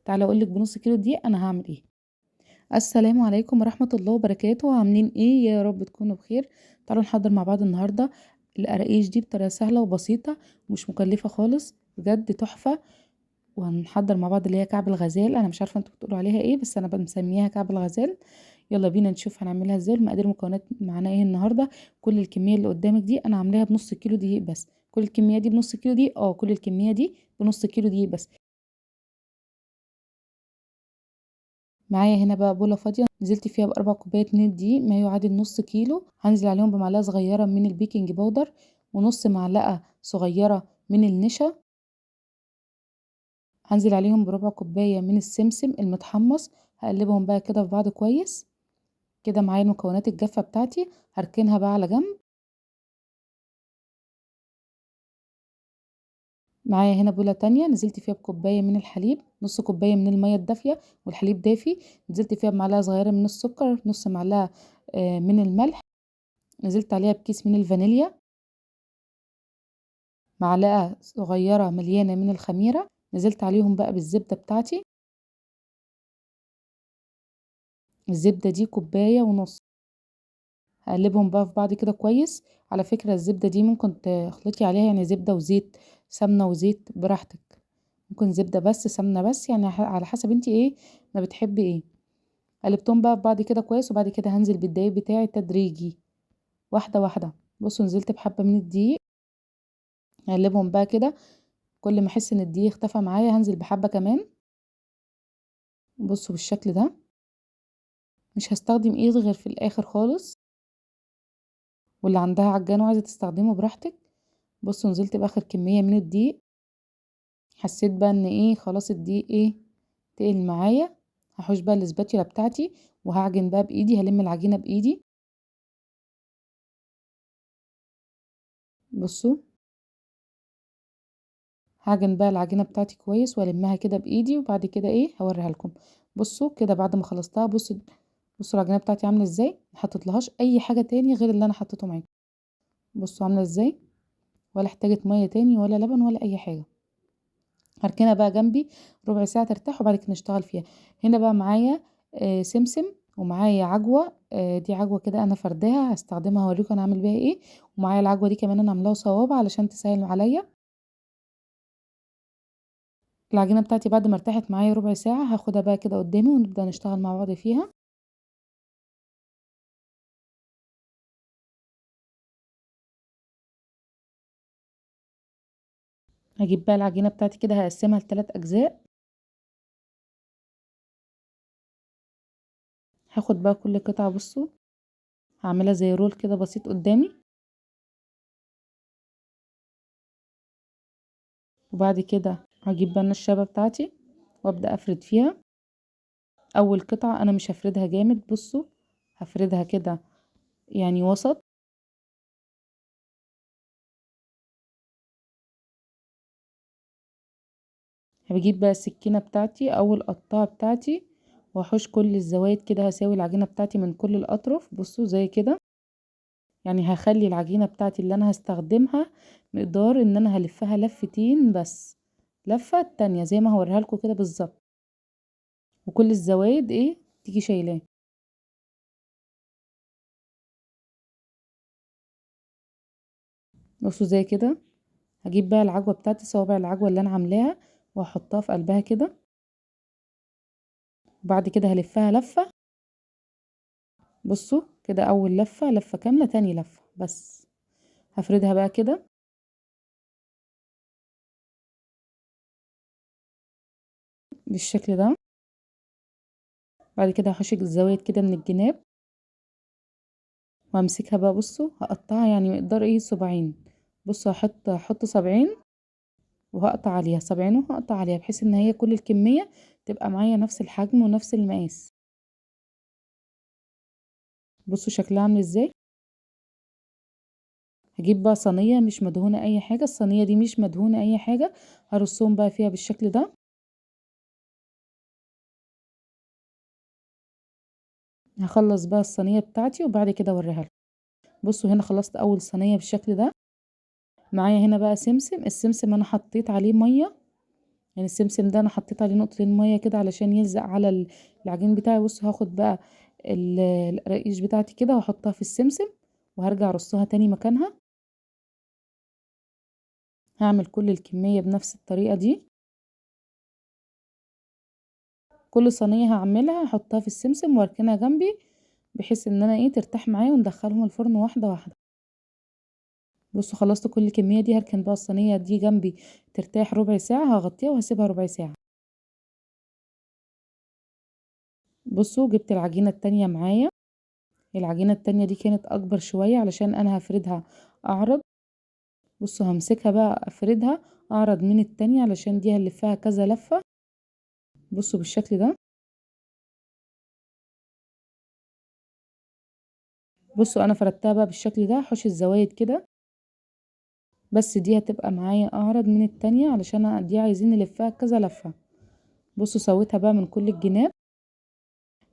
تعالى اقول لك بنص كيلو دقيق انا هعمل ايه. السلام عليكم ورحمة الله وبركاته، عاملين ايه؟ يا رب تكونوا بخير. تعالوا نحضر مع بعض النهارده القراقيش دي بطريقة سهلة وبسيطة ومش مكلفة خالص، بجد تحفة. وهنحضر مع بعض اللي هي كعب الغزال، انا مش عارفة انتوا بتقولوا عليها ايه بس انا بنسميها كعب الغزال. يلا بينا نشوف هنعملها ازاي. المقادير المكونات معانا ايه النهارده؟ كل الكمية اللي قدامك دي انا عاملاها بنص كيلو دقيق بس. كل الكمية دي بنص كيلو دقيق، كل الكمية دي بنص كيلو دقيق بس. معايا هنا بقى بولة فاضية نزلت فيها بأربع كوبايات من الدقيق ما يعادل نص كيلو. هنزل عليهم بمعلقة صغيرة من البيكنج باودر ونص معلقة صغيرة من النشا. هنزل عليهم بربع كوباية من السمسم المتحمص. هقلبهم بقى كده في بعض كويس. كده معايا المكونات الجافة بتاعتي، هركنها بقى على جنب. معايا هنا بولة تانية نزلت فيها بكوباية من الحليب، نص كوباية من المية الدافية والحليب دافي. نزلت فيها بمعلقة صغيرة من السكر، نص معلقة من الملح. نزلت عليها بكيس من الفانيليا، معلقة صغيرة مليانة من الخميرة. نزلت عليهم بقى بالزبدة بتاعتي، الزبدة دي كوباية ونص. هقلبهم بقى في بعض كده كويس. على فكرة الزبدة دي ممكن تخلطي عليها يعني زبدة وزيت، سمنة وزيت براحتك. ممكن زبدة بس، سمنة بس، يعني على حسب انتي ايه ما بتحبي ايه. قلبتهم بقى في بعض كده كويس، وبعد كده هنزل بالدقيق بتاعي تدريجي واحدة واحدة. بصوا نزلت بحبة من الدقيق، هقلبهم بقى كده. كل ما احس ان الدقيق اختفى معايا هنزل بحبة كمان. بصوا بالشكل ده. مش هستخدم ايد غير في الاخر خالص، واللي عندها عجان وعايزه تستخدمه براحتك. بصوا نزلت باخر كميه من الدقيق. حسيت بقى ان ايه خلاص الدقيق ايه تقل معايا. هحوش بقى الاسباتيولا بتاعتي وهعجن بقى بايدي، هلم العجينه بايدي. بصوا هعجن بقى العجينه بتاعتي كويس والمها كده بايدي، وبعد كده ايه هوريها لكم. بصوا كده بعد ما خلصتها، بصوا العجينه بتاعتي عامله ازاي. ما حطيتلهاش اي حاجه تاني غير اللي انا حطيته معاكم. بصوا عامله ازاي، ولا احتاجت ميه تاني ولا لبن ولا اي حاجه. هركنها بقى جنبي ربع ساعة ترتاح وبعد كده نشتغل فيها. هنا بقى معايا سمسم، ومعايا عجوة. دي عجوة كده انا فرداها هستخدمها، هوريكم انا هعمل بيها ايه. ومعايا العجوة دي كمان انا عاملاها صوابع علشان تسهل عليا. العجينة بتاعتي بعد ما ارتاحت معايا ربع ساعة هاخدها بقى كده قدامي ونبدأ نشتغل مع بعض فيها. هجيب بقى العجينة بتاعتي كده هقسمها لثلاث اجزاء. هاخد بقى كل قطعة، بصوا هعملها زي رول كده بسيط قدامي. وبعد كده هجيب بقى النشابة بتاعتي وابدأ افرد فيها. اول قطعة انا مش هفردها جامد، بصوا هفردها كده يعني وسط. هجيب بقى السكينة بتاعتي او القطاعة بتاعتي واحوش كل الزوايد كده، هساوي العجينة بتاعتي من كل الاطراف، بصوا زي كده. يعني هخلي العجينة بتاعتي اللي انا هستخدمها مقدار ان انا هلفها لفتين بس، لفة التانية زي ما هوريها لكم كده بالظبط. وكل الزوايد ايه تيجي شايلاه. بصوا زي كده. هجيب بقى العجوة بتاعتي، صوابع العجوة اللي انا عاملاها، واحطها في قلبها كده. وبعد كده هلفها لفة. بصوا كده اول لفة، لفة كاملة، تاني لفة بس. هفردها بقى كده بالشكل ده. بعد كده هحشي الزوايد كده من الجناب وامسكها بقى. بصوا هقطعها يعني مقدار ايه صباعين. بصوا هحط صبعين وهقطع عليها صبعين وهقطع عليها بحيث ان هي كل الكمية تبقى معايا نفس الحجم ونفس المقاس. بصوا شكلها عامل ازاي. هجيب بقى صينية مش مدهونة اي حاجة، الصينية دي مش مدهونة اي حاجة. هرصهم بقى فيها بالشكل ده. هخلص بقى الصينية بتاعتي وبعد كده اوريها لكم. بصوا هنا خلصت اول صينية بالشكل ده. معايا هنا بقى سمسم، السمسم انا حطيت عليه مية يعني السمسم ده انا حطيت عليه نقطتين ميه كده علشان يلزق على العجين بتاعي. بصوا هاخد بقى القراقيش بتاعتي كده واحطها في السمسم وهرجع ارصها تاني مكانها. هعمل كل الكمية بنفس الطريقة دي، كل صينية هعملها هحطها في السمسم واركنها جنبي بحيث ان انا ترتاح معايا وندخلهم الفرن واحدة واحدة. بصوا خلصت كل الكمية دي، هركن بقى الصينية دي جنبي ترتاح ربع ساعة، هغطيها وهسيبها ربع ساعة. بصوا جبت العجينة التانية معايا، العجينة التانية دي كانت اكبر شوية علشان انا هفردها اعرض. بصوا همسكها بقى افردها اعرض من التانية علشان دي هلفها كذا لفة. بصوا بالشكل ده. بصوا انا فردتها بقى بالشكل ده، هحوش الزوايد كده، بس دي هتبقى معايا اعرض من التانية علشان دي عايزين نلفها كذا لفة. بصوا سويتها بقى من كل الجناب.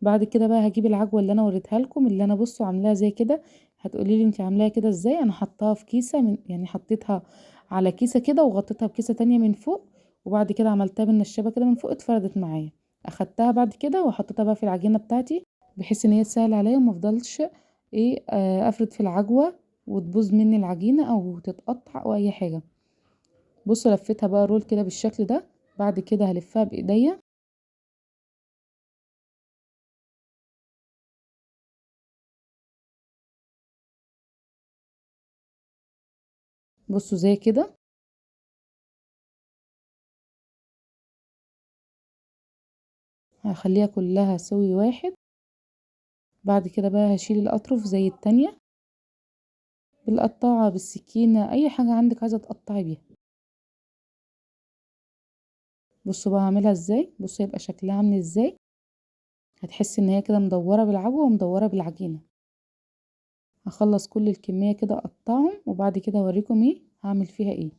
بعد كده بقى هجيب العجوه اللي انا وريتها لكم، اللي انا بصوا عاملاها زي كده. هتقولي لي انت عاملاها كده ازاي؟ انا حطاها في كيسه من يعني حطيتها على كيسه كده وغطيتها بكيسه تانية من فوق، وبعد كده عملتها بالنشابه كده من فوق اتفردت معايا. اخدتها بعد كده وحطيتها بقى في العجينه بتاعتي بحيث ان هي تسهل عليا وما افضلش افرد في العجوه وتبوظ مني العجينه او تتقطع او اي حاجه. بصوا لفيتها بقى رول كده بالشكل ده. بعد كده هلفها بايديا. بصوا زي كده. هخليها كلها سوي واحد. بعد كده بقى هشيل الاطراف زي التانية بالقطاعة بالسكينة، اي حاجة عندك عايزة تقطعي بيها. بصوا بقى هعملها ازاي، بصوا يبقى شكلها عامل ازاي. هتحسي ان هي كده مدورة بالعجوة ومدورة بالعجينة. هخلص كل الكمية كده اقطعهم وبعد كده اوريكم هعمل فيها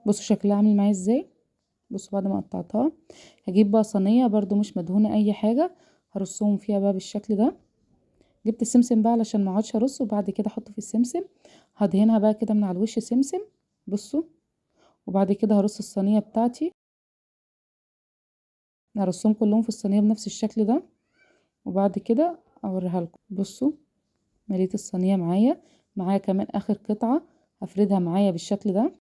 بصوا شكلها عامل معايا ازاي. بصوا بعد ما قطعتها هجيب بقى صينية برضو مش مدهونة اي حاجة، هرصهم فيها بقى بالشكل ده. جبت السمسم بقى علشان ما اقعدش ارص، وبعد كده احطه في السمسم. هدهنها بقى كده من على الوش سمسم. بصوا. وبعد كده هرص الصينية بتاعتي، هرصهم كلهم في الصينية بنفس الشكل ده وبعد كده اوريها لكم. بصوا مليت الصينية معايا كمان اخر قطعة هفردها معايا بالشكل ده.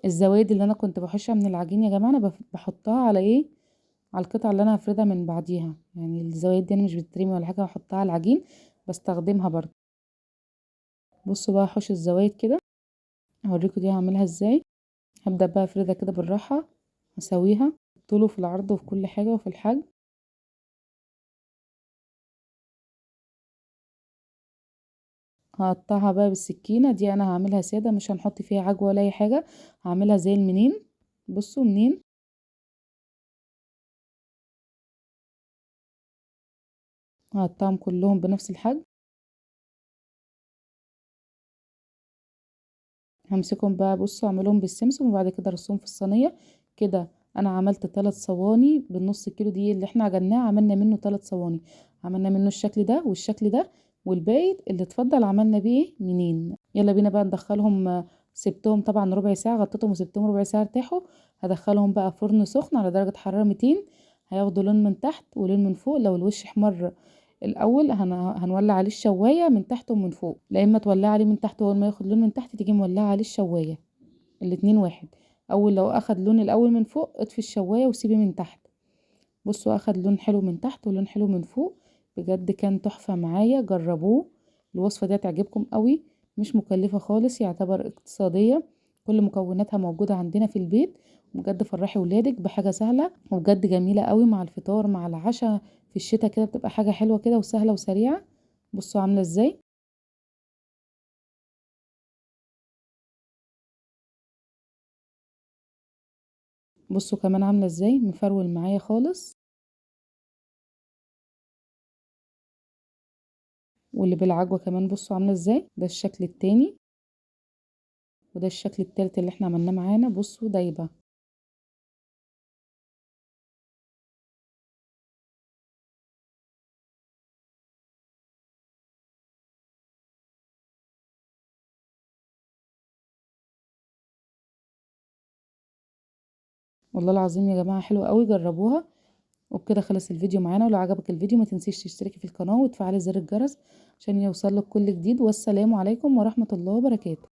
الزوايد اللي انا كنت بحشها من العجين يا جماعة انا بحطها على على القطعة اللي انا هفردها من بعديها. يعني الزوايد دي انا مش بتترمي ولا حاجة، بحطها على العجين بستخدمها برضه. بصوا بقى احوش الزوايد كده، هوريكم دي هعملها ازاي. هبدأ بقى افردها كده بالراحة، اسويها طوله في العرض وفي كل حاجة وفي الحجم. هقطعها بقى بالسكينة دي، انا هعملها سادة مش هنحط فيها عجوة ولا اي حاجة، هعملها زي المنين. بصوا منين. هقطعهم كلهم بنفس الحجم. همسكهم بقى بصوا اعملهم بالسمسم وبعد كده ارصهم في الصينية كده. انا عملت 3 صواني بالنص كيلو دي اللي احنا عجناه، عملنا منه 3 صواني، عملنا منه الشكل ده والشكل ده، والباقي اللي اتفضل عملنا بيه منين. يلا بينا بقى ندخلهم. سبتهم طبعا ربع ساعة، غطيتهم وسبتهم ربع ساعة ارتاحوا. هدخلهم بقى فرن سخن على درجة حرارة 200. هياخدوا لون من تحت ولون من فوق. لو الوش احمر الاول هنولع عليه الشوايه من تحت ومن فوق، لا اما تولع عليه من تحت واول ما ياخد لون من تحت تيجي مولعه عليه الشوايه. الاتنين واحد. اول لو اخد لون الاول من فوق اطفي الشوايه وسيبي من تحت. بصوا اخد لون حلو من تحت ولون حلو من فوق. بجد كان تحفه معايا، جربوه. الوصفه دي هتعجبكم قوي، مش مكلفه خالص، يعتبر اقتصاديه، كل مكوناتها موجوده عندنا في البيت. بجد فرحي ولادك بحاجه سهله وبجد جميله قوي مع الفطار مع العشاء في الشتاء كده، بتبقى حاجه حلوه كده وسهله وسريعه. بصوا عامله ازاي. بصوا كمان عاملة ازاي مفرول معايا خالص. واللي بالعجوة كمان بصوا عاملة ازاي، ده الشكل التاني، وده الشكل التالت اللي احنا عملناه معانا. بصوا دايبة. والله العظيم يا جماعة حلوة قوي، جربوها. وبكده خلص الفيديو معانا، ولو عجبك الفيديو ما تنسيش تشتركي في القناة وتفعلي زر الجرس عشان يوصلك كل جديد. والسلام عليكم ورحمة الله وبركاته.